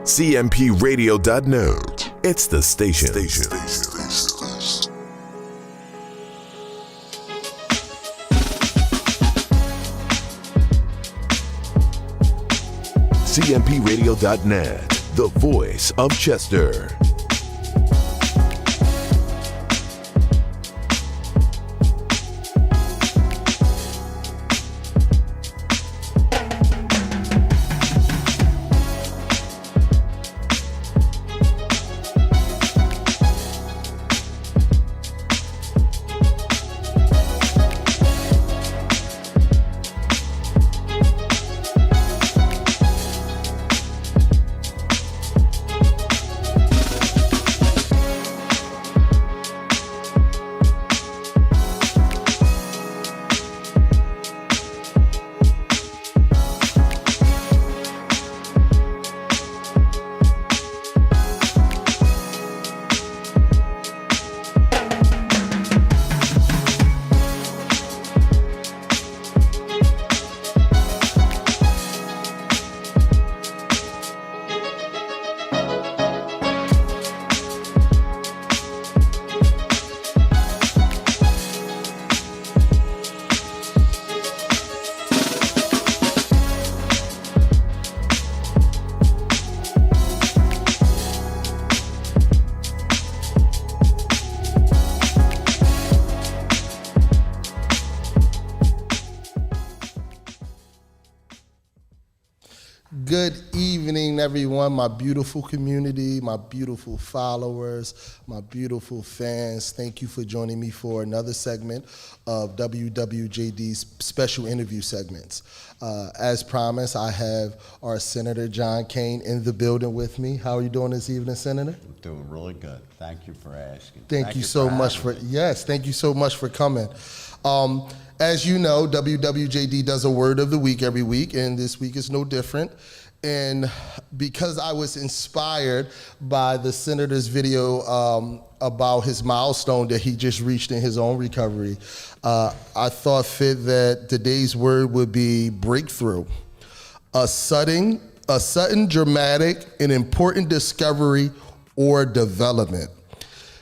CMPRadio.net. It's the station. CMPRadio.net, the voice of Chester. Good evening, everyone, my beautiful community, my beautiful followers, my beautiful fans. Thank you for joining me for another segment of WWJD's special interview segments. As promised, I have our Senator John Kane in the building with me. How are you doing this evening, Senator? I'm doing really good. Thank you for asking. Thank you so much for coming. As you know, WWJD does a word of the week every week, and this week is no different. And because I was inspired by the senator's video about his milestone that he just reached in his own recovery, I thought fit that today's word would be breakthrough. A sudden, dramatic, and important discovery or development.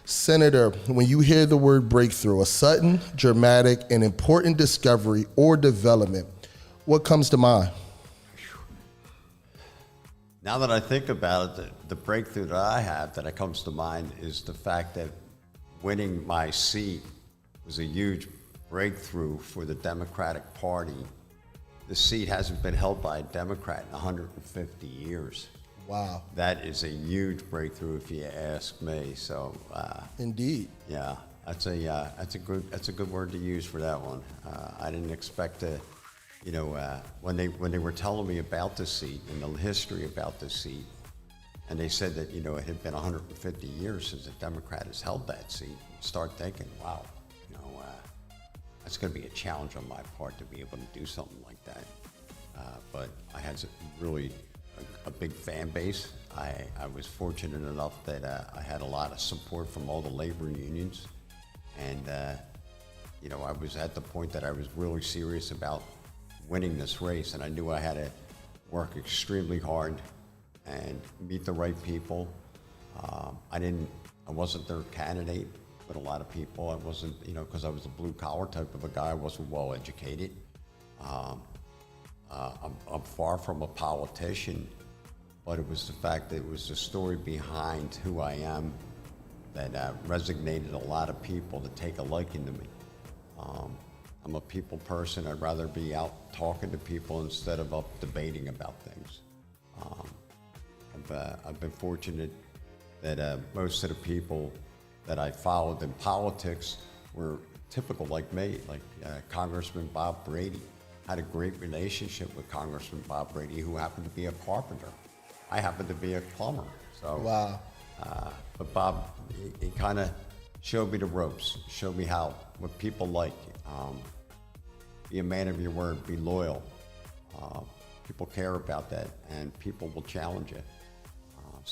Senator, when you hear the word breakthrough, a sudden, dramatic, and important discovery or development, what comes to mind? Now that I think about it, the breakthrough that comes to mind is the fact that winning my seat was a huge breakthrough for the Democratic Party. The seat hasn't been held by a Democrat in 150 years. Wow. That is a huge breakthrough if you ask me. So indeed. Yeah, that's a good word to use for that one. I didn't expect to, when they were telling me about the seat and the history about the seat, and they said that it had been 150 years since a Democrat has held that seat. You start thinking, wow, that's going to be a challenge on my part to be able to do something like that. But I had really a big fan base. I was fortunate enough that I had a lot of support from all the labor unions, and I was at the point that I was really serious about winning this race, and I knew I had to work extremely hard and meet the right people. I wasn't their candidate with a lot of people. I wasn't, because I was a blue collar type of a guy. I wasn't well educated. I'm far from a politician, but it was the fact that it was the story behind who I am that resonated a lot of people to take a liking to me. I'm a people person. I'd rather be out talking to people instead of up debating about things. I've been fortunate that most of the people that I followed in politics were typical like me, like Congressman Bob Brady. Had a great relationship with Congressman Bob Brady, who happened to be a carpenter. I happened to be a plumber. So, wow. But Bob, he kind of showed me the ropes, showed me what people like. Be a man of your word, be loyal. People care about that, and people will challenge it. It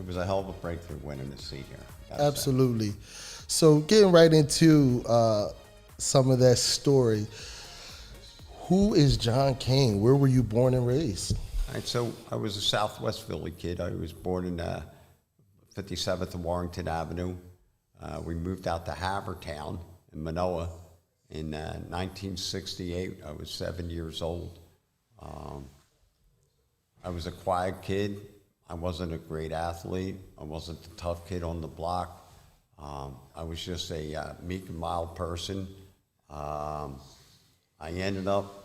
was a hell of a breakthrough winning the seat here. Absolutely. So getting right into some of that story, who is John Kane? Where were you born and raised? All right, so I was a Southwest Philly kid. I was born in 57th and Warrington Avenue. We moved out to Havertown in Manoa in 1968. I was 7 years old. I was a quiet kid. I wasn't a great athlete. I wasn't the tough kid on the block. I was just a meek and mild person. I ended up,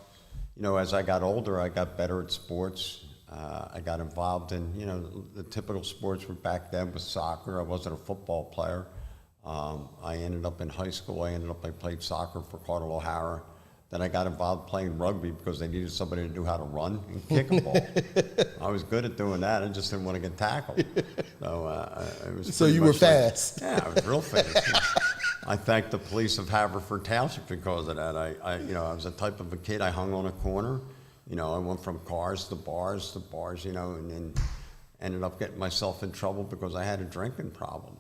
as I got older, I got better at sports. I got involved in, the typical sports were back then was soccer. I wasn't a football player. I ended up in high school. I played soccer for Carter O'Hara. Then I got involved playing rugby because they needed somebody to know how to run and kick a ball. I was good at doing that. I just didn't want to get tackled. So it was. So you were fast. Yeah, I was real fast. I thank the police of Haverford Township because of that. I was the type of a kid. I hung on a corner. I went from cars to bars, and then ended up getting myself in trouble because I had a drinking problem.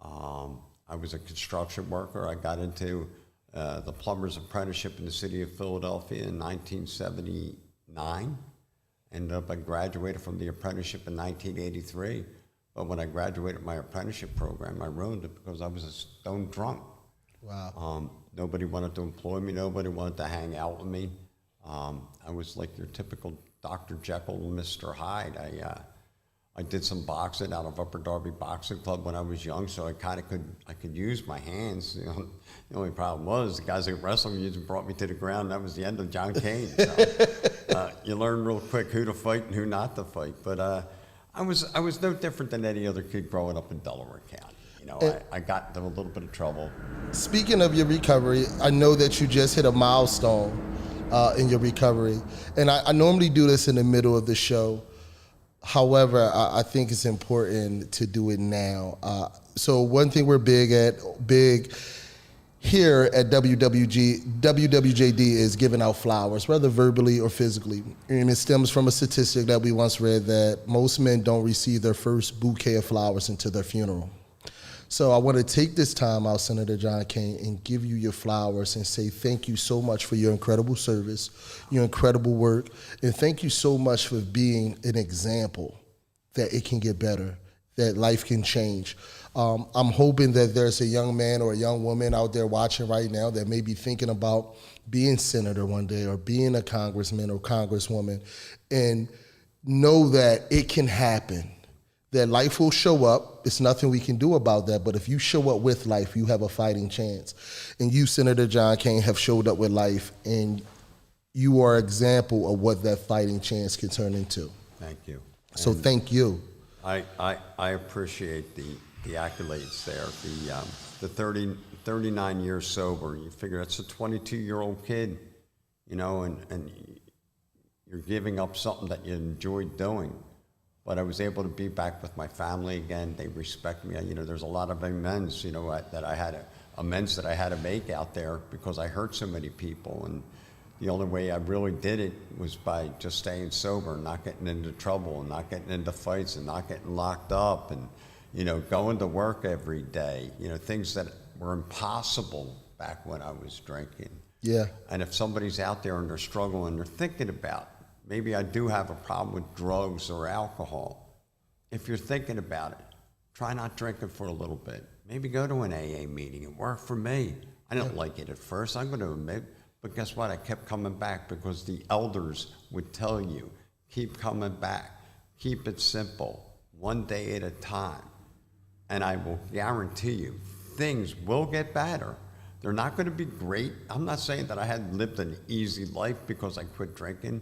I was a construction worker. I got into the plumber's apprenticeship in the city of Philadelphia in 1979. I graduated from the apprenticeship in 1983. But when I graduated my apprenticeship program, I ruined it because I was a stone drunk. Wow. Nobody wanted to employ me. Nobody wanted to hang out with me. I was like your typical Dr. Jekyll and Mr. Hyde. I did some boxing out of Upper Darby Boxing Club when I was young, so I could use my hands. The only problem was the guys that wrestled me just brought me to the ground. That was the end of John Kane. So, you learn real quick who to fight and who not to fight. But I was no different than any other kid growing up in Delaware County. I got into a little bit of trouble. Speaking of your recovery, I know that you just hit a milestone in your recovery, and I normally do this in the middle of the show. However, I think it's important to do it now. So one thing we're big here at WWJD is giving out flowers, whether verbally or physically. And it stems from a statistic that we once read that most men don't receive their first bouquet of flowers until their funeral. So I want to take this time out, Senator John Kane, and give you your flowers and say thank you so much for your incredible service, your incredible work, and thank you so much for being an example that it can get better, that life can change. I'm hoping that there's a young man or a young woman out there watching right now that may be thinking about being senator one day or being a congressman or congresswoman, and know that it can happen. That life will show up. There's nothing we can do about that, but if you show up with life, you have a fighting chance. And you, Senator John Kane, have showed up with life, and you are an example of what that fighting chance can turn into. Thank you. So thank you. I appreciate the accolades there. The 39 years sober, you figure that's a 22-year-old kid, and you're giving up something that you enjoyed doing. But I was able to be back with my family again. They respect me. There's a lot of amends, that I had to make out there because I hurt so many people. And the only way I really did it was by just staying sober and not getting into trouble and not getting into fights and not getting locked up and, going to work every day. Things that were impossible back when I was drinking. Yeah. And if somebody's out there and they're struggling, they're thinking about, maybe I do have a problem with drugs or alcohol. If you're thinking about it, try not drinking for a little bit. Maybe go to an AA meeting. It worked for me. I didn't like it at first, I'm going to admit, but guess what? I kept coming back because the elders would tell you, keep coming back, keep it simple, one day at a time. And I will guarantee you, things will get better. They're not going to be great. I'm not saying that I had lived an easy life because I quit drinking,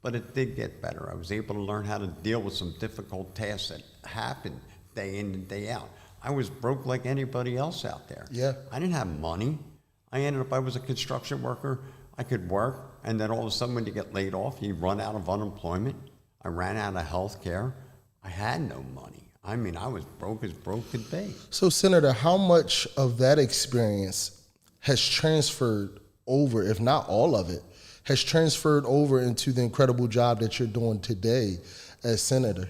but it did get better. I was able to learn how to deal with some difficult tasks that happened day in and day out. I was broke like anybody else out there. Yeah. I didn't have money. I was a construction worker. I could work, and then all of a sudden when you get laid off, you run out of unemployment. I ran out of health care. I had no money. I was broke as broke could be. So, Senator, how much of that experience has transferred over, if not all of it, has transferred over into the incredible job that you're doing today as senator?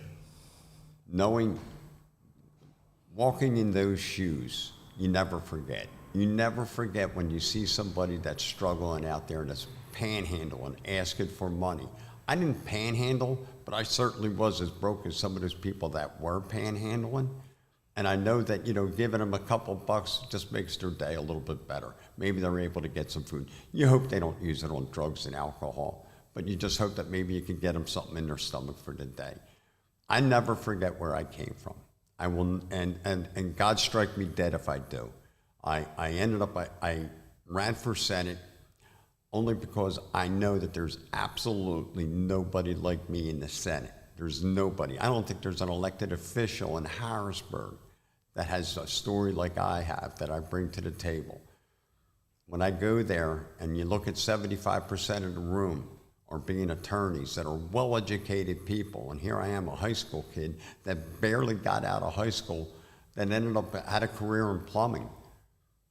Walking in those shoes, you never forget. You never forget when you see somebody that's struggling out there and that's panhandling, asking for money. I didn't panhandle, but I certainly was as broke as some of those people that were panhandling. And I know that, you know, giving them a couple bucks just makes their day a little bit better. Maybe they're able to get some food. You hope they don't use it on drugs and alcohol, but you just hope that maybe you can get them something in their stomach for the day. I never forget where I came from. I will, and God strike me dead if I do. I ran for Senate only because I know that there's absolutely nobody like me in the Senate. There's nobody. I don't think there's an elected official in Harrisburg that has a story like I have that I bring to the table. When I go there and you look at 75% of the room are being attorneys that are well-educated people, and here I am, a high school kid that barely got out of high school, that ended up had a career in plumbing.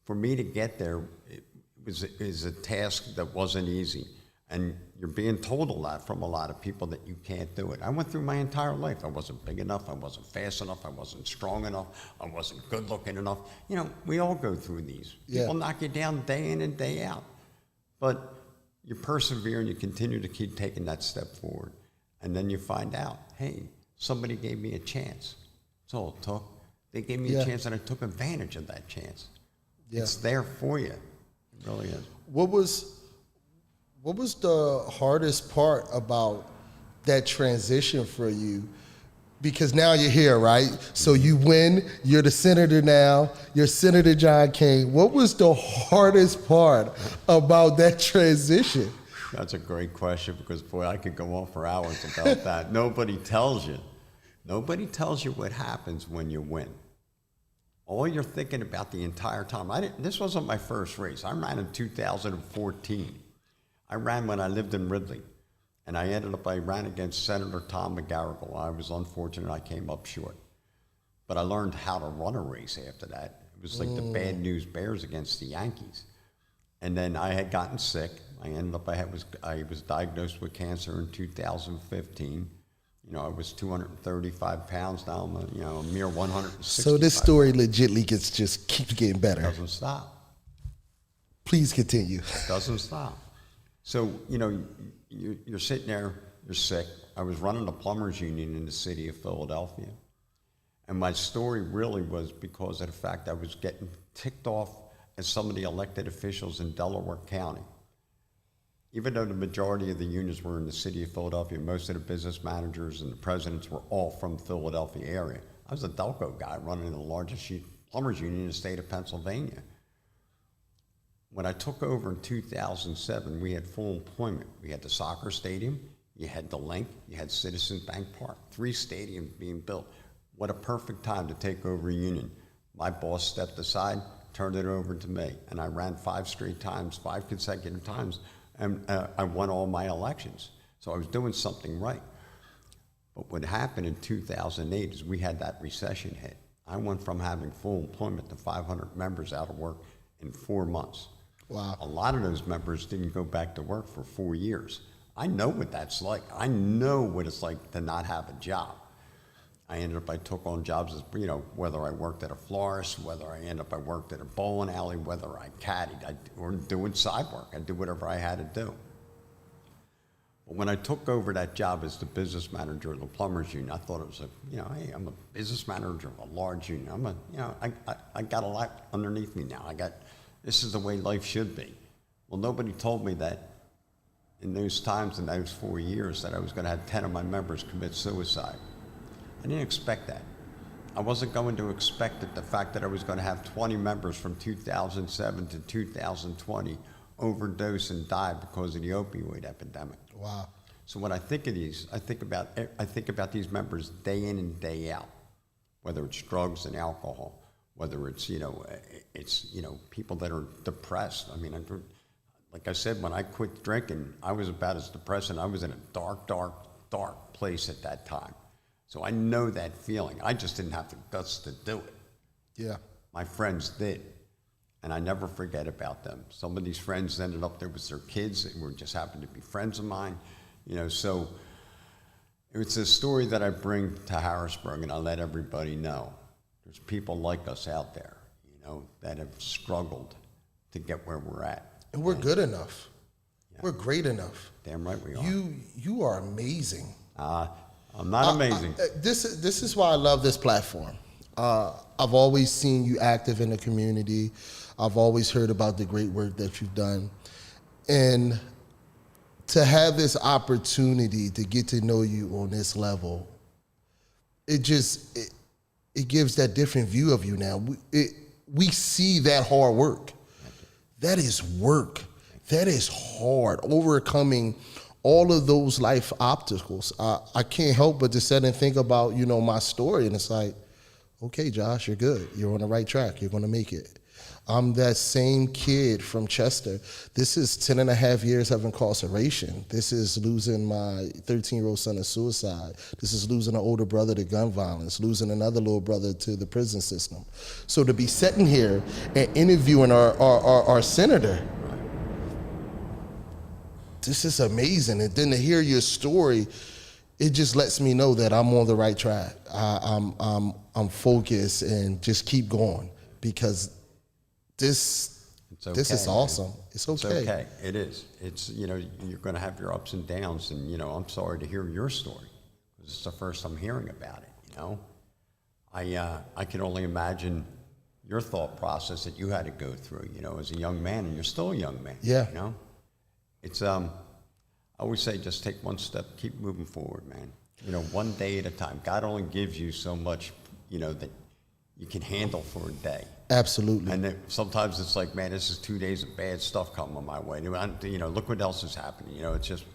For me to get there, it was a task that wasn't easy. And you're being told a lot from a lot of people that you can't do it. I went through my entire life. I wasn't big enough. I wasn't fast enough. I wasn't strong enough. I wasn't good looking enough. You know, we all go through these. Yeah. People knock you down day in and day out. But you persevere and you continue to keep taking that step forward. And then you find out, hey, somebody gave me a chance. That's all it took. They gave me a chance and I took advantage of that chance. Yeah. It's there for you. It really is. What was the hardest part about that transition for you? Because now you're here, right? So you win, you're the senator now, you're Senator John Kane. What was the hardest part about that transition? That's a great question because, boy, I could go on for hours about that. Nobody tells you. Nobody tells you what happens when you win. All you're thinking about the entire time. This wasn't my first race. I ran in 2014. I ran when I lived in Ridley, and I ran against Senator Tom McGarrigle. I was unfortunate, I came up short. But I learned how to run a race after that. It was like the Bad News Bears against the Yankees. And then I had gotten sick. I was diagnosed with cancer in 2015. You know, I was 235 pounds, now I'm a mere 160. So this story legitly keeps getting better. It doesn't stop. Please continue. It doesn't stop. So, you know, you're sitting there, you're sick. I was running a plumbers union in the city of Philadelphia. And my story really was because of the fact I was getting ticked off at some of the elected officials in Delaware County. Even though the majority of the unions were in the city of Philadelphia, most of the business managers and the presidents were all from the Philadelphia area. I was a Delco guy running the largest plumbers union in the state of Pennsylvania. When I took over in 2007, we had full employment. We had the soccer stadium, you had the Link, you had Citizens Bank Park, 3 stadiums being built. What a perfect time to take over a union. My boss stepped aside, turned it over to me, and I ran 5 consecutive times, and I won all my elections. So I was doing something right. But what happened in 2008 is we had that recession hit. I went from having full employment to 500 members out of work in 4 months. Wow. A lot of those members didn't go back to work for 4 years. I know what that's like. I know what it's like to not have a job. I took on jobs as, you know, whether I worked at a florist, whether I worked at a bowling alley, whether I caddied, or doing side work. I did whatever I had to do. But when I took over that job as the business manager of the plumbers union, I thought it was hey, I'm a business manager of a large union. I got a lot underneath me now. This is the way life should be. Well, nobody told me that in those times, in those 4 years, that I was going to have 10 of my members commit suicide. I didn't expect that. I wasn't going to expect the fact that I was going to have 20 members from 2007 to 2020 overdose and die because of the opioid epidemic. Wow. So when I think of these, I think about these members day in and day out, whether it's drugs and alcohol, whether it's people that are depressed. I mean, like I said, when I quit drinking, I was about as depressed, and I was in a dark, dark, dark place at that time. So I know that feeling. I just didn't have the guts to do it. Yeah. My friends did, and I never forget about them. Some of these friends ended up there with their kids that were just happened to be friends of mine, so it's a story that I bring to Harrisburg, and I let everybody know. There's people like us out there, that have struggled to get where we're at. And we're good enough. We're great enough. Damn right we are. You are amazing. I'm not amazing. This is why I love this platform. I've always seen you active in the community. I've always heard about the great work that you've done. And to have this opportunity to get to know you on this level, it gives that different view of you now. We see that hard work. That is work. That is hard. Overcoming all of those life obstacles. I can't help but to sit and think about, my story, and it's like, okay, Josh, you're good. You're on the right track. You're going to make it. I'm that same kid from Chester. This is 10 and a half years of incarceration. This is losing my 13-year-old son to suicide. This is losing an older brother to gun violence, losing another little brother to the prison system. So to be sitting here and interviewing our senator, this is amazing. And then to hear your story, it just lets me know that I'm on the right track. I'm focused and just keep going, because this is awesome. It's okay. It's okay. It is. It's, you're going to have your ups and downs, and, I'm sorry to hear your story, because it's the first I'm hearing about it, I can only imagine your thought process that you had to go through, as a young man, and you're still a young man. Yeah. It's, I always say, just take one step, keep moving forward, man. One day at a time. God only gives you so much, that you can handle for a day. Absolutely. And then sometimes it's like, man, this is 2 days of bad stuff coming my way. Look what else is happening. It's just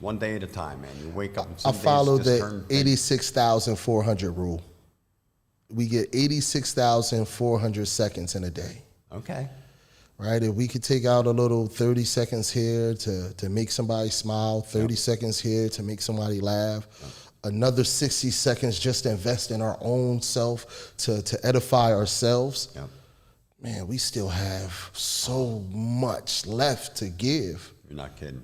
one day at a time, man. You wake up and some I days follow just the turn 86,400 rule. We get 86,400 seconds in a day. Okay. Right? If we could take out a little 30 seconds here to make somebody smile, 30 seconds here to make somebody laugh, another 60 seconds just to invest in our own self, to edify ourselves, man, we still have so much left to give. You're not kidding.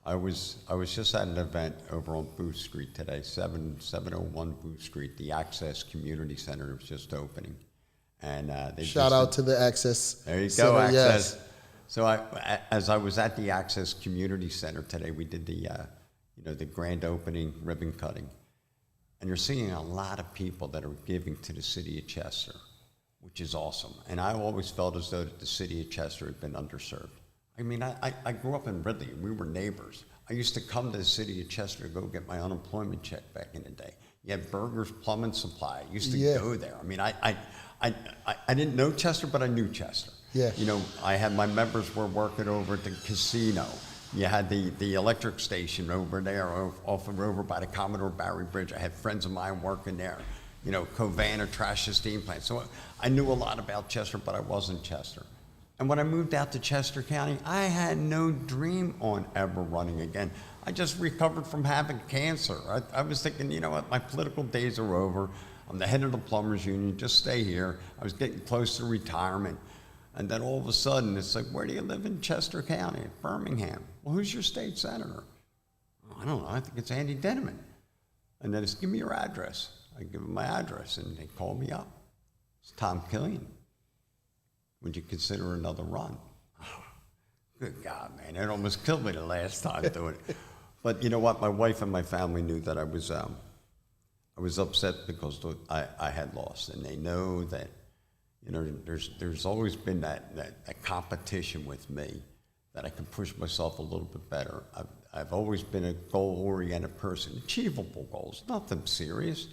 I was just at an event over on Booth Street today, 701 Booth Street. The Access Community Center was just opening. And shout out to the Access. There you Center, go, Access. Yes. So as I was at the Access Community Center today, we did the the grand opening ribbon cutting, and you're seeing a lot of people that are giving to the city of Chester, which is awesome. And I always felt as though that the city of Chester had been underserved. I mean, I grew up in Ridley. We were neighbors. I used to come to the city of Chester to go get my unemployment check back in the day. You had Burger's Plumbing Supply. I used to go there. I mean, I didn't know Chester, but I knew Chester. Yeah. I had my members were working over at the casino. You had the electric station over there, over by the Commodore Barry Bridge. I had friends of mine working there. Covana Trash and Steam Plant. So I knew a lot about Chester, but I wasn't Chester. And when I moved out to Chester County, I had no dream on ever running again. I just recovered from having cancer. I was thinking, you know what, my political days are over. I'm the head of the plumbers union, just stay here. I was getting close to retirement. And then all of a sudden, it's like, where do you live in Chester County? Birmingham. Well, who's your state senator? I don't know, I think it's Andy Denneman. And then it's, give me your address. I give them my address, and they call me up. It's Tom Killian. Would you consider another run? Oh, good God, man, it almost killed me the last time doing it. But you know what? My wife and my family knew that I was upset because I had lost, and they know that, there's always been that competition with me, that I can push myself a little bit better. I've always been a goal-oriented person, achievable goals, nothing serious.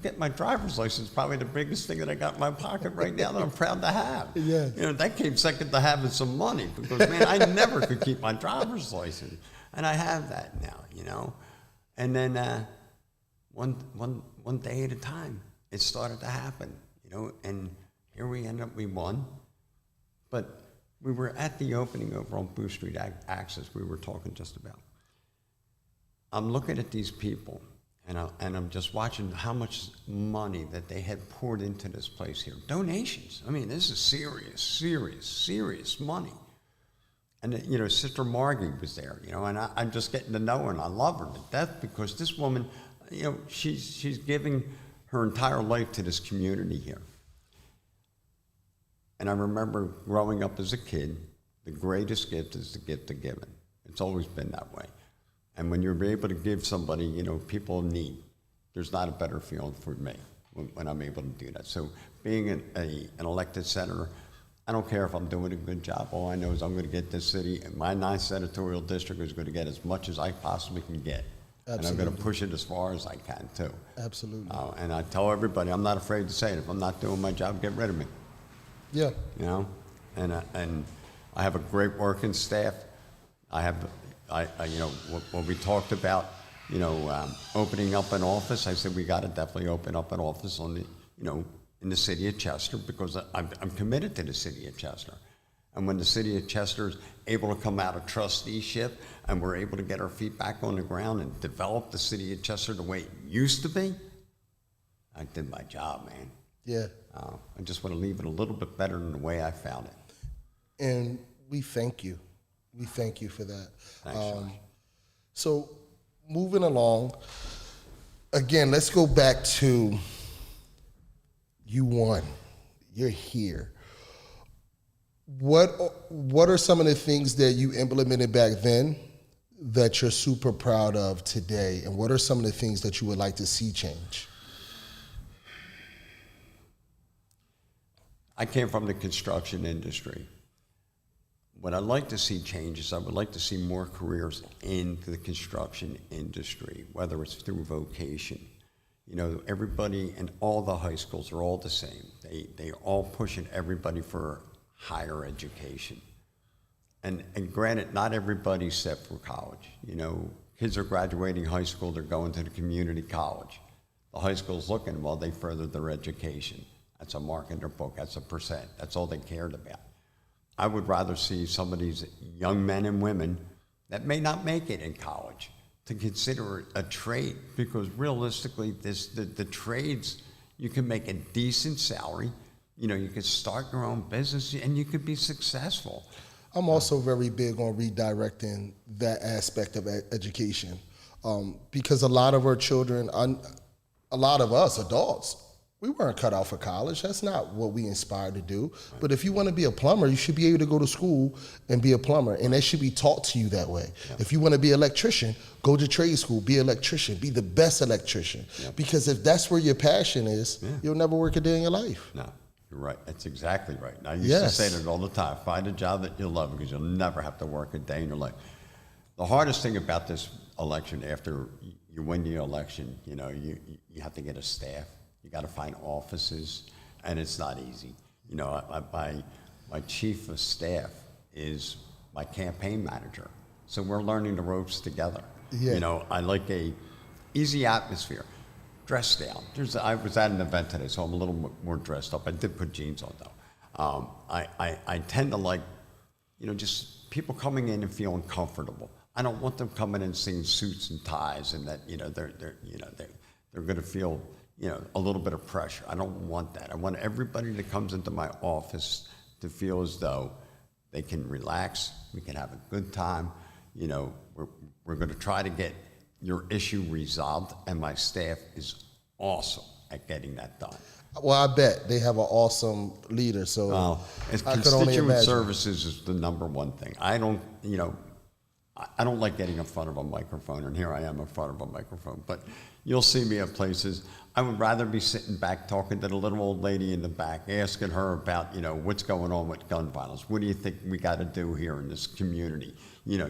Getting my driver's license is probably the biggest thing that I got in my pocket right now that I'm proud to have. Yeah. That came second to having some money, because, man, I never could keep my driver's license. And I have that now, And then one day at a time, it started to happen, and here we won. But we were at the opening over on Booth Street Access, we were talking just about. I'm looking at these people, and I'm just watching how much money that they had poured into this place here. Donations. I mean, this is serious money. And, Sister Margie was there, and I'm just getting to know her, and I love her to death, because this woman, she's giving her entire life to this community here. And I remember growing up as a kid, the greatest gift is the gift of giving. It's always been that way. And when you're able to give somebody, you know, people in need, there's not a better feeling for me when I'm able to do that. So being an elected senator, I don't care if I'm doing a good job. All I know is I'm going to get this city, and my 9th senatorial district is going to get as much as I possibly can get. Absolutely. And I'm going to push it as far as I can, too. Absolutely. And I tell everybody, I'm not afraid to say it. If I'm not doing my job, get rid of me. Yeah. You know? And I have a great working staff. You know, when we talked about, you know, opening up an office, I said we got to definitely open up an office on the, you know, in the city of Chester, because I'm committed to the city of Chester. And when the city of Chester is able to come out of trusteeship and we're able to get our feet back on the ground and develop the city of Chester the way it used to be, I did my job, man. Yeah. I just want to leave it a little bit better than the way I found it. And we thank you. We thank you for that. Thanks, Josh. So moving along, again, let's go back to you won. You're here. What are some of the things that you implemented back then that you're super proud of today? And what are some of the things that you would like to see change? I came from the construction industry. What I'd like to see change is I would like to see more careers into the construction industry, whether it's through vocation. You know, everybody in all the high schools are all the same. They all pushing everybody for higher education. And granted, not everybody's set for college. You know, kids are graduating high school, they're going to the community college. The high school's looking while they further their education. That's a mark in their book, that's a percent, that's all they cared about. I would rather see some of these young men and women that may not make it in college to consider it a trade, because realistically, the trades, you can make a decent salary, you know, you could start your own business and you could be successful. I'm also very big on redirecting that aspect of education, because a lot of our children, a lot of us adults, we weren't cut out for college. That's not what we inspired to do. Right. But if you want to be a plumber, you should be able to go to school and be a plumber, and that should be taught to you that way. Yeah. If you want to be an electrician, go to trade school, be an electrician, be the best electrician. Yeah. Because if that's where your passion is, you'll never work a day in your life. No, you're right. That's exactly right. I used to say that all the time. Find a job that you love, because you'll never have to work a day in your life. The hardest thing about this election, after you win the election, you know, you have to get a staff. You got to find offices, and it's not easy. You know, my chief of staff is my campaign manager, so we're learning the ropes together. Yeah. You know, I like a easy atmosphere. Dress down. I was at an event today, so I'm a little more dressed up. I did put jeans on though. I tend to like, you know, just people coming in and feeling comfortable. I don't want them coming in seeing suits and ties, and that, you know, they're going to feel, you know, a little bit of pressure. I don't want that. I want everybody that comes into my office to feel as though they can relax, we can have a good time. You know, we're going to try to get your issue resolved, and my staff is awesome at getting that done. Well, I bet they have an awesome leader, so constituent services is the number one thing. I don't like getting in front of a microphone, and here I am in front of a microphone, but you'll see me at places. I would rather be sitting back talking to the little old lady in the back, asking her about, you know, what's going on with gun violence. What do you think we got to do here in this community? You know,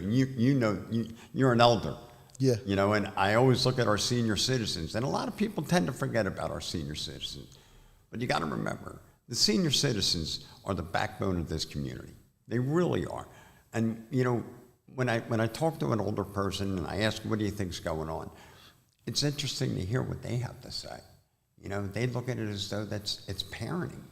you're an elder. Yeah. You know, and I always look at our senior citizens, and a lot of people tend to forget about our senior citizens. But you got to remember, the senior citizens are the backbone of this community. They really are. And, you know, when I talk to an older person and I ask, what do you think's going on? It's interesting to hear what they have to say. You know, they look at it as though it's parenting.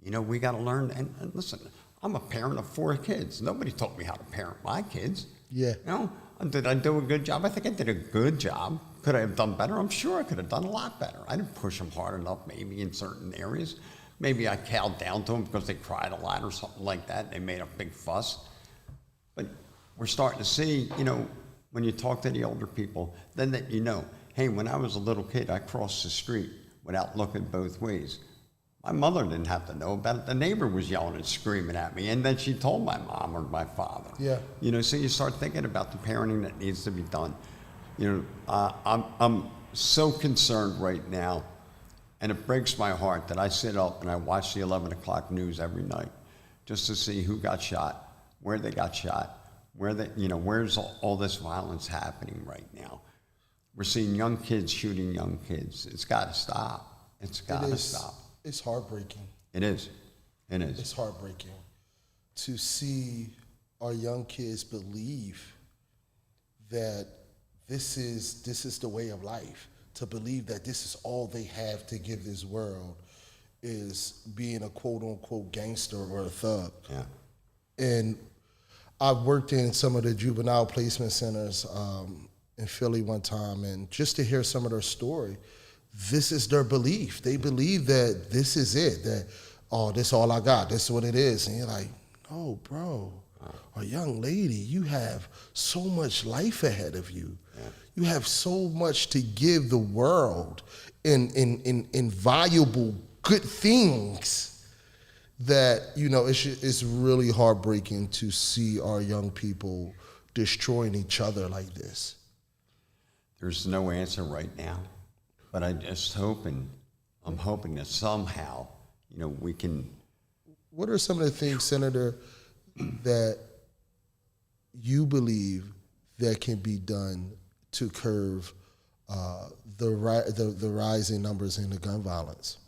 You know, we got to learn, and listen, I'm a parent of 4 kids. Nobody taught me how to parent my kids. Yeah. You know, did I do a good job? I think I did a good job. Could I have done better? I'm sure I could have done a lot better. I didn't push them hard enough maybe in certain areas. Maybe I cowed down to them because they cried a lot or something like that. They made a big fuss. But we're starting to see, you know, when you talk to the older people, then that you know, hey, when I was a little kid, I crossed the street without looking both ways. My mother didn't have to know about it. The neighbor was yelling and screaming at me, and then she told my mom or my father. Yeah. You know, so you start thinking about the parenting that needs to be done. You know, I'm so concerned right now, and it breaks my heart that I sit up and I watch the 11 o'clock news every night just to see who got shot, where they got shot, where's all this violence happening right now. We're seeing young kids shooting young kids. It's got to stop. It's got to stop. It's heartbreaking. It is. It is. It's heartbreaking to see our young kids believe that this is the way of life. To believe that this is all they have to give this world is being a quote unquote gangster or a thug. Yeah. And I've worked in some of the juvenile placement centers in Philly one time, and just to hear some of their story, this is their belief. They believe that this is it, that, oh, this is all I got, this is what it is. And you're like, no, bro, or young lady, you have so much life ahead of you. Yeah. You have so much to give the world in valuable, good things that, you know, it's really heartbreaking to see our young people destroying each other like this. There's no answer right now. But I'm hoping that somehow, you know, we can. What are some of the things, Senator, that you believe that can be done to curb the rising numbers in the gun violence?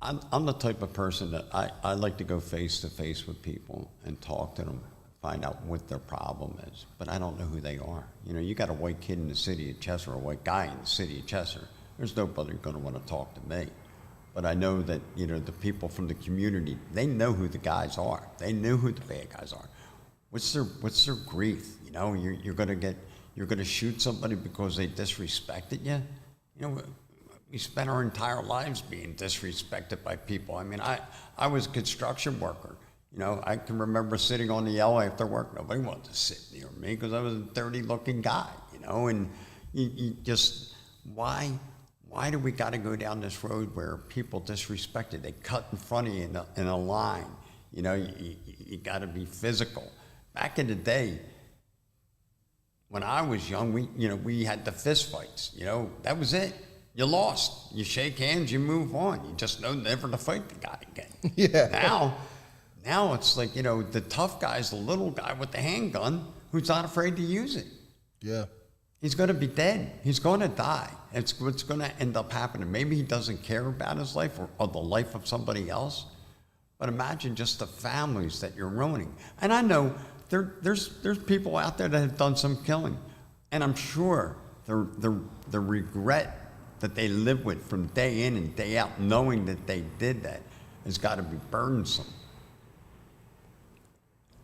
I'm the type of person that I like to go face to face with people and talk to them, find out what their problem is, but I don't know who they are. You know, you got a white kid in the city of Chester, or a white guy in the city of Chester. There's nobody going to want to talk to me. But I know that, you know, the people from the community, they know who the guys are. They know who the bad guys are. What's their grief? You know, you're going to shoot somebody because they disrespected you? You know, we spent our entire lives being disrespected by people. I mean, I was a construction worker. You know, I can remember sitting on the L after work. Nobody wanted to sit near me because I was a dirty-looking guy, you know. And you just, why do we got to go down this road where people disrespected? They cut in front of you in a line. You know, you got to be physical. Back in the day, when I was young, we had the fist fights. You know, that was it. You lost. You shake hands, you move on. You just know never to fight the guy again. Yeah. Now it's like, you know, the tough guy's the little guy with the handgun who's not afraid to use it. Yeah. He's going to be dead. He's going to die. It's what's going to end up happening. Maybe he doesn't care about his life or the life of somebody else. But imagine just the families that you're ruining. And I know there's people out there that have done some killing. And I'm sure the regret that they live with from day in and day out, knowing that they did that, has got to be burdensome.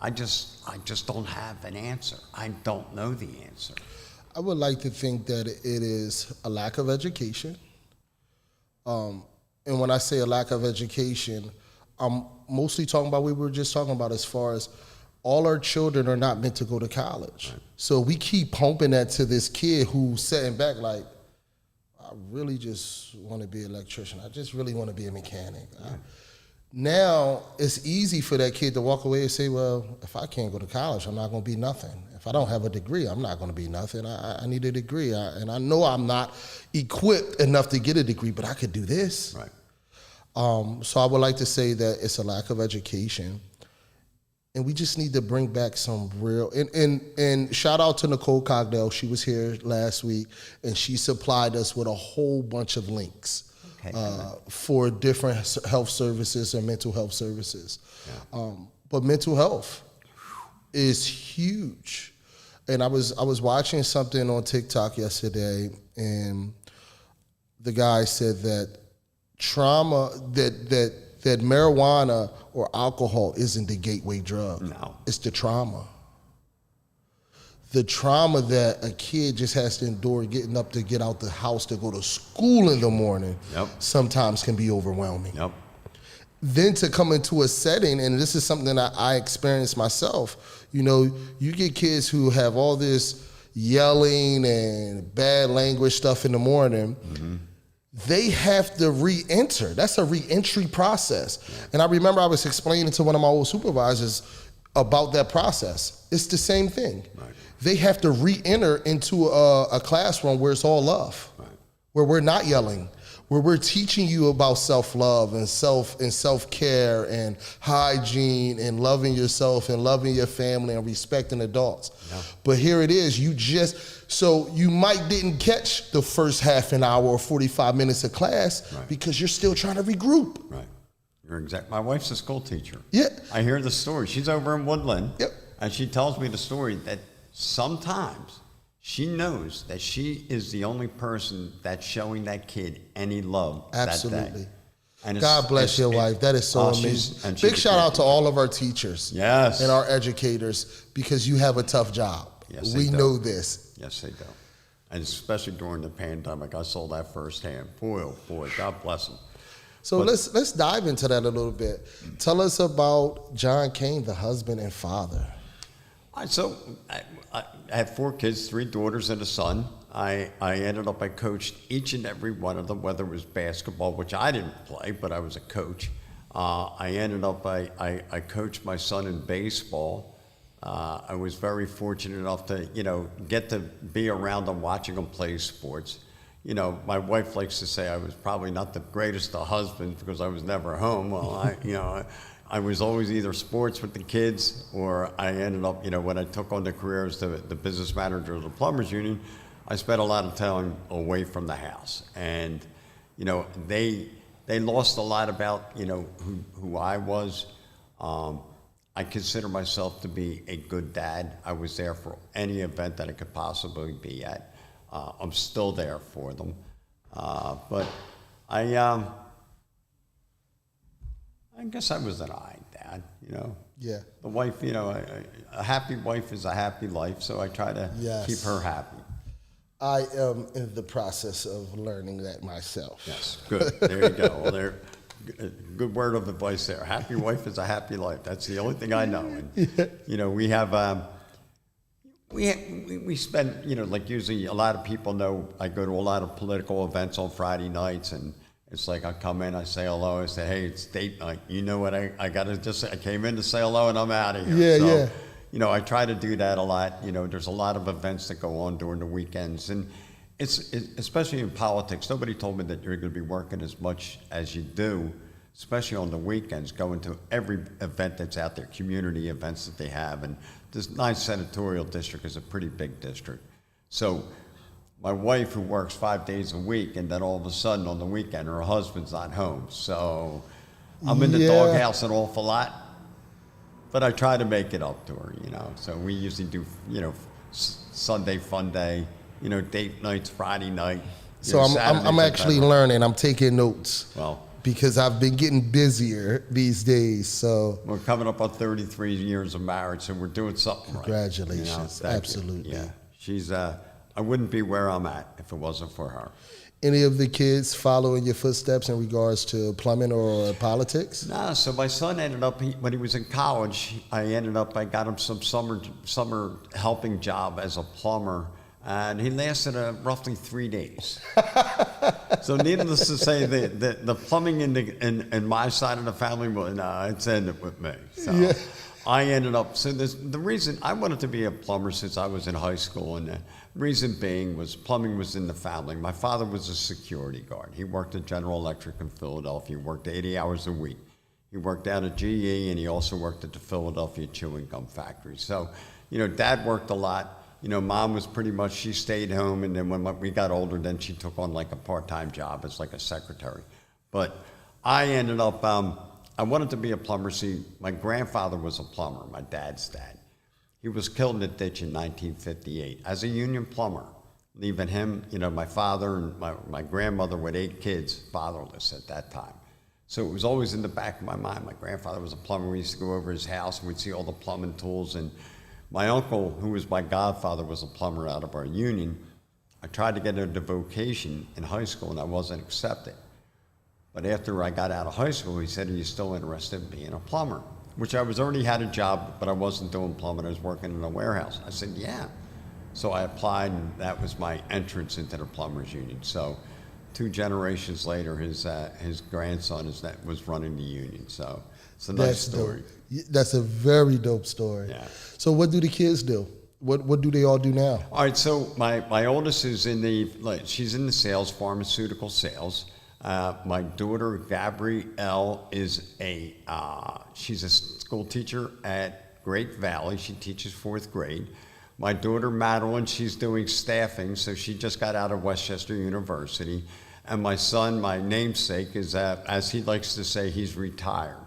I just don't have an answer. I don't know the answer. I would like to think that it is a lack of education. And when I say a lack of education, I'm mostly talking about what we were just talking about as far as all our children are not meant to go to college. Right. So we keep pumping that to this kid who's sitting back like, I really just want to be an electrician. I just really want to be a mechanic. Right. Now it's easy for that kid to walk away and say, well, if I can't go to college, I'm not going to be nothing. If I don't have a degree, I'm not going to be nothing. I need a degree. And I know I'm not equipped enough to get a degree, but I could do this. Right. So I would like to say that it's a lack of education. And we just need to bring back some real, and shout out to Nicole Cogdell. She was here last week, and she supplied us with a whole bunch of links for different health services and mental health services. Yeah. But mental health is huge. And I was watching something on TikTok yesterday, and the guy said that trauma, that marijuana or alcohol isn't the gateway drug. No. It's the trauma. The trauma that a kid just has to endure getting up to get out the house to go to school in the morning sometimes can be overwhelming. Yep. Then to come into a setting, and this is something that I experienced myself, you know, you get kids who have all this yelling and bad language stuff in the morning. Mm-hmm. they have to re-enter. That's a re-entry process. And I remember I was explaining to one of my old supervisors about that process. It's the same thing. Right. They have to re-enter into a classroom where it's all love, where we're not yelling, where we're teaching you about self-love and self-care and hygiene and loving yourself and loving your family and respecting adults. Yeah. But here it is, so you might didn't catch the first half an hour or 45 minutes of class because you're still trying to regroup. Right. You're exact. My wife's a school teacher. Yeah. I hear the story. She's over in Woodland. Yep. And she tells me the story that sometimes she knows that she is the only person that's showing that kid any love that day. And God bless your wife. That is so amazing. Big shout out to all of our teachers and our educators, because you have a tough job. Yes, we know this. Yes, they do. And especially during the pandemic, I saw that firsthand. Boy, oh boy, God bless them. So let's dive into that a little bit. Tell us about John Kane, the husband and father. So I had 4 kids, 3 daughters and a son. I coached each and every one of them, whether it was basketball, which I didn't play, but I was a coach. I coached my son in baseball. I was very fortunate enough to, get to be around them, watching them play sports. My wife likes to say I was probably not the greatest of husbands because I was never home. Well, I was always either sports with the kids, or I ended up, when I took on the career as the business manager of the Plumbers Union, I spent a lot of time away from the house. And, they lost a lot about, who I was. I consider myself to be a good dad. I was there for any event that I could possibly be at. I'm still there for them. But I guess I was an dad, Yeah. The wife, a happy wife is a happy life, so I try to keep her happy. I am in the process of learning that myself. Yes, good. There you go. Well, good word of advice there. A happy wife is a happy life. That's the only thing I know. And, we have, we spend, like usually a lot of people know I go to a lot of political events on Friday nights, and it's like I come in, I say hello, I say, hey, it's date night. You know what, I got to just say, I came in to say hello and I'm out of here. Yeah. I try to do that a lot. There's a lot of events that go on during the weekends, and it's especially in politics. Nobody told me that you're going to be working as much as you do, especially on the weekends, going to every event that's out there, community events that they have. And this 9th Senatorial District is a pretty big district. So my wife, who works 5 days a week, and then all of a sudden on the weekend, her husband's not home. So I'm in the doghouse an awful lot, but I try to make it up to her, So we usually do, Sunday fun day, date nights, Friday night. So I'm actually learning. I'm taking notes. Well, because I've been getting busier these days. So we're coming up on 33 years of marriage, so we're doing something right. Congratulations. Absolutely. Yeah. She's I wouldn't be where I'm at if it wasn't for her. Any of the kids follow in your footsteps in regards to plumbing or politics? No, so my son ended up, when he was in college, I got him some summer helping job as a plumber, and he lasted roughly 3 days. So needless to say, the plumbing in my side of the family, it's ended with me. So I ended up, the reason I wanted to be a plumber since I was in high school, and the reason being was plumbing was in the family. My father was a security guard. He worked at General Electric in Philadelphia. He worked 80 hours a week. He worked out at GE, and he also worked at the Philadelphia Chewing Gum Factory. So, Dad worked a lot. Mom was pretty much, she stayed home, and then when we got older, then she took on like a part-time job as like a secretary. But I ended up, I wanted to be a plumber. See, my grandfather was a plumber, my dad's dad. He was killed in a ditch in 1958 as a union plumber, leaving him, my father and my grandmother with 8 kids, fatherless at that time. So it was always in the back of my mind. My grandfather was a plumber. We used to go over his house and we'd see all the plumbing tools. And my uncle, who was my godfather, was a plumber out of our union. I tried to get into vocation in high school and I wasn't accepted. But after I got out of high school, he said, "Are you still interested in being a plumber?" Which I already had a job, but I wasn't doing plumbing. I was working in a warehouse. I said, yeah. So I applied, and that was my entrance into the plumbers union. So 2 generations later, his grandson was running the union. So it's a That's nice story. dope. That's a very dope story. Yeah. So what do the kids do? What do they all do now? All right, so my oldest is she's in the sales, pharmaceutical sales. My daughter Gabrielle is she's a school teacher at Great Valley. She teaches 4th grade. My daughter Madeline, she's doing staffing, so she just got out of Westchester University. And my son, my namesake, is as he likes to say, he's retired.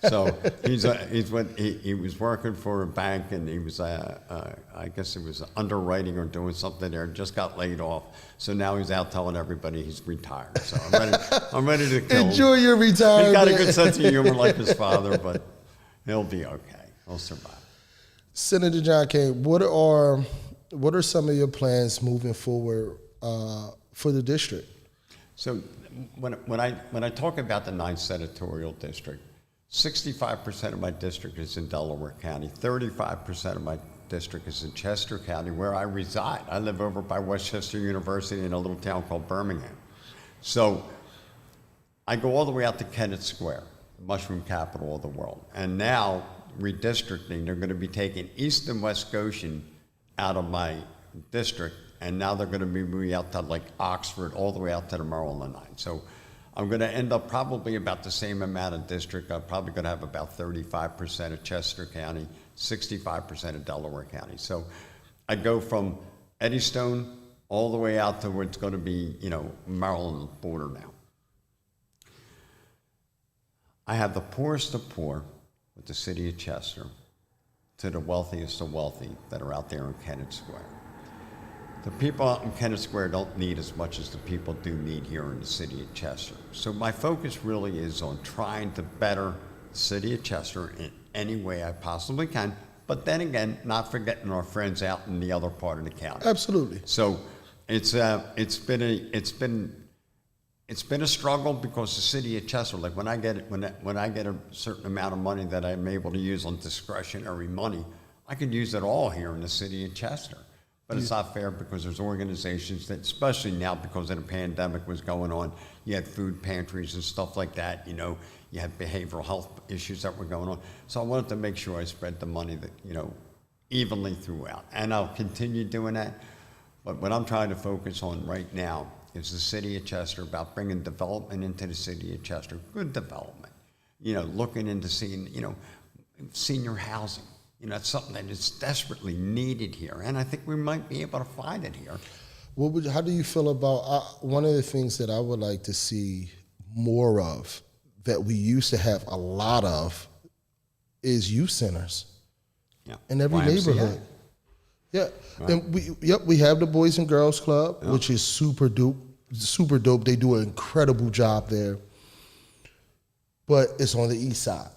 So he was working for a bank, and he was I guess it was underwriting or doing something there, and just got laid off. So now he's out telling everybody he's retired. So I'm ready to kill him. Enjoy your retirement. He's got a good sense of humor like his father, but he'll be okay. He'll survive. Senator John Kane, what are some of your plans moving forward for the district? So when I talk about the 9th senatorial district, 65% of my district is in Delaware County. 35% of my district is in Chester County, where I reside. I live over by Westchester University in a little town called Birmingham. So I go all the way out to Kennett Square, mushroom capital of the world. And now, redistricting, they're going to be taking East and West Goshen out of my district, and now they're going to be moving out to like Oxford, all the way out to the Maryland line. So I'm going to end up probably about the same amount of district. I'm probably going to have about 35% of Chester County, 65% of Delaware County. So I go from Eddystone all the way out to where it's going to be, Maryland border now. I have the poorest of poor with the city of Chester to the wealthiest of wealthy that are out there in Kennett Square. The people out in Kennett Square don't need as much as the people do need here in the city of Chester. So my focus really is on trying to better the city of Chester in any way I possibly can, but then again, not forgetting our friends out in the other part of the county. Absolutely. So it's been a struggle because the city of Chester, like when I get a certain amount of money that I'm able to use on discretionary money, I could use it all here in the city of Chester. But it's not fair because there's organizations that, especially now because of the pandemic was going on, you had food pantries and stuff like that, you had behavioral health issues that were going on. So I wanted to make sure I spread the money that, evenly throughout. And I'll continue doing that. But what I'm trying to focus on right now is the city of Chester, about bringing development into the city of Chester, good development, looking into seeing, senior housing. It's something that is desperately needed here, and I think we might be able to find it here. How do you feel about one of the things that I would like to see more of, that we used to have a lot of, is youth centers in every YMCA. neighborhood. Yeah, Right. and we have the Boys and Girls Club, which is super dope. Super dope. They do an incredible job there, but it's on the east side.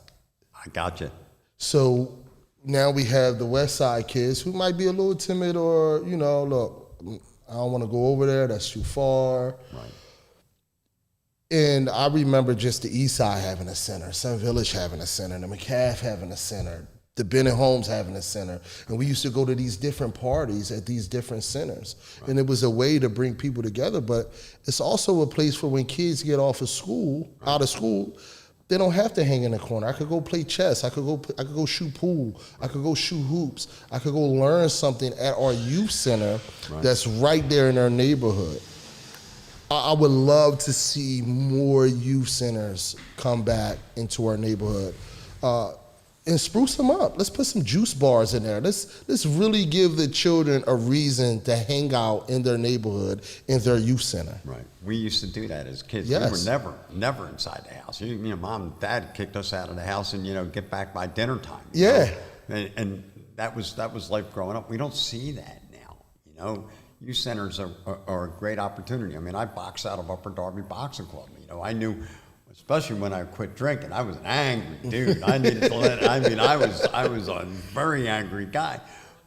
I gotcha. So now we have the West Side kids who might be a little timid, or look, I don't want to go over there. That's too far. Right. And I remember just the East Side having a center, Sun Village having a center, the McCaff having a center, the Bennett Homes having a center. And we used to go to these different parties at these different centers. Right. And it was a way to bring people together, but it's also a place for when kids get off of school, out of school, they don't have to hang in the corner. I could go play chess. I could go shoot pool. I could go shoot hoops. I could go learn something at our youth center that's right there in our neighborhood. I would love to see more youth centers come back into our neighborhood and spruce them up. Let's put some juice bars in there. Let's really give the children a reason to hang out in their neighborhood, in their youth center. Right. We used to do that as kids. Yes. We were never inside the house. Mom and Dad kicked us out of the house and get back by dinner time. Yeah. And that was life growing up. We don't see that now. Youth centers are a great opportunity. I boxed out of Upper Darby Boxing Club. I knew, especially when I quit drinking, I was an angry dude. I needed to I was a very angry guy.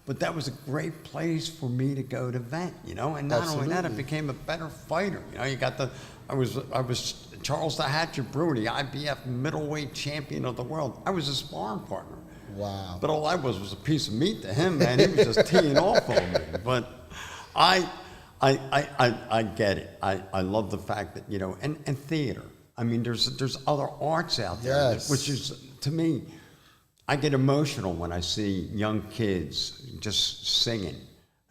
But that was a great place for me to go to vent, And not only that, I became a better fighter. I was Charles the Hatchet Brewer, the IBF middleweight champion of the world. I was a sparring partner. Wow. But all I was a piece of meat to him, man. He was just teeing off on me. But I I get it. I love the fact that, you know, and theater. I mean, there's other arts out there, Yes. which is, to me, I get emotional when I see young kids just singing,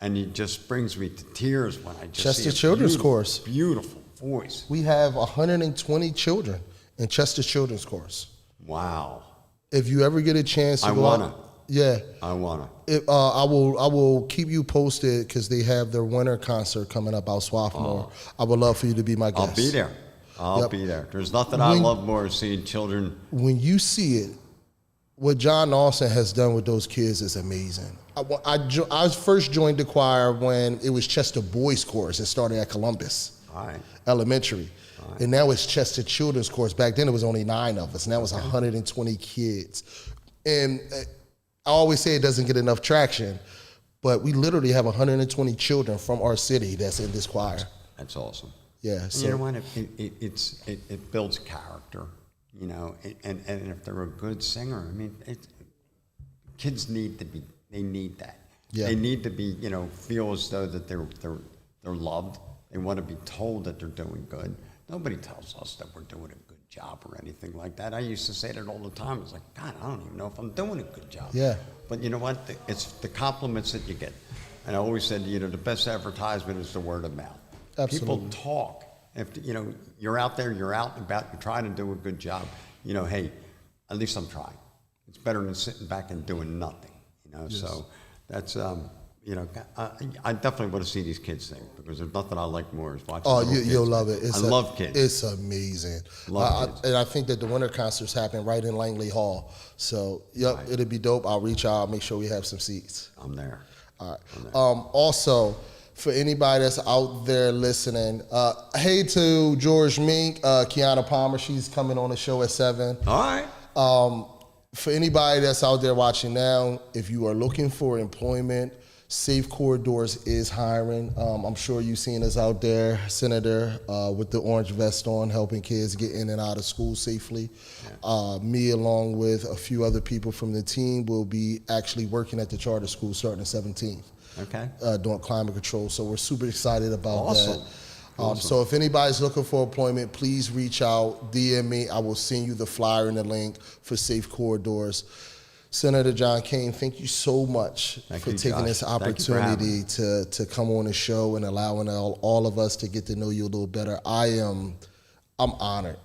and it just brings me to tears when I just see Chester a Children's beautiful, Course. beautiful voice. We have 120 children in Chester Children's Course. Wow. If you ever get a chance to I go wanna. out, yeah. I wanna. I will keep you posted because they have their winter concert coming up out Swarthmore. I would love for you to be my guest. I'll be there. I'll Yep. be there. There's nothing I love more than seeing children. When you see it, what John Austin has done with those kids is amazing. I first joined the choir when it was Chester Boys Chorus. It started at Columbus All right. Elementary. And now it's Chester Children's Chorus. Back then it was only 9 of us. Now it's 120 kids. And I always say it doesn't get enough traction, but we literally have 120 children from our city that's in this choir. That's awesome. Yeah. And So you know what? It builds character, you know, and if they're a good singer, I mean, kids need to be. They need that. Yeah. They need to be, you know, feel as though that they're loved. They want to be told that they're doing good. Nobody tells us that we're doing a good job or anything like that. I used to say that all the time. It's like, God, I don't even know if I'm doing a good job. Yeah. But you know what? It's the compliments that you get. And I always said, you know, the best advertisement is the word of mouth. Absolutely. People talk. If you know you're out there, you're out and about, you're trying to do a good job. You know, hey, at least I'm trying. It's better than sitting back and doing nothing. You know, so that's you know, I definitely want to see these kids sing because there's nothing I like more is watching. oh, kids. you'll love it. I love kids. It's amazing. Love kids. And I think that the winter concerts happen right in Langley Hall. So, yep, Right. it'll be dope. I'll reach out, make sure we have some seats. I'm there. All right. Also, for anybody that's out there listening, hey to George Mink, Kiana Palmer, she's coming on the show at 7. All right. For anybody that's out there watching now, if you are looking for employment, Safe Corridors is hiring. I'm sure you've seen us out there, Senator, with the orange vest on, helping kids get in and out of school safely. Me, along with a few other people from the team, will be actually working at the charter school starting the 17th. Okay. Doing climate control. So we're super excited about Awesome. that. Awesome. So if anybody's looking for employment, please reach out, DM me. I will send you the flyer and the link for Safe Corridors. Senator John Kane, thank you so much Thank for you, taking Josh. this Thank you for having opportunity to come on the show and allowing all of us to get to know you a little better. I'm honored.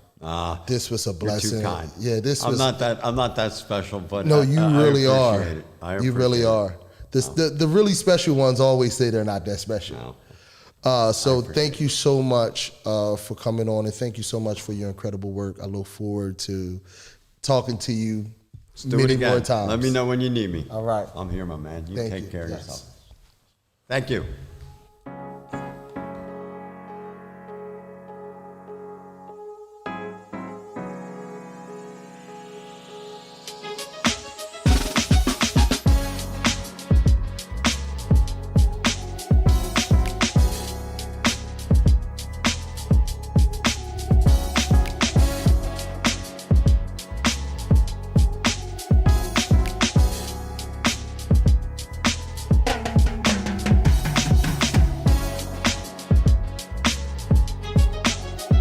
This was a blessing. You're too kind. Yeah, I'm not that special, but No, you really I are. appreciate it. You really are. The really special ones always say they're not that special. No. So thank you so much for coming on, and thank you so much for your incredible work. I look forward to talking to you Let's do it many again. more times. Let me know when you need me. All right. I'm here, my man. You Thank take you. care of Yes. yourself. Thank you.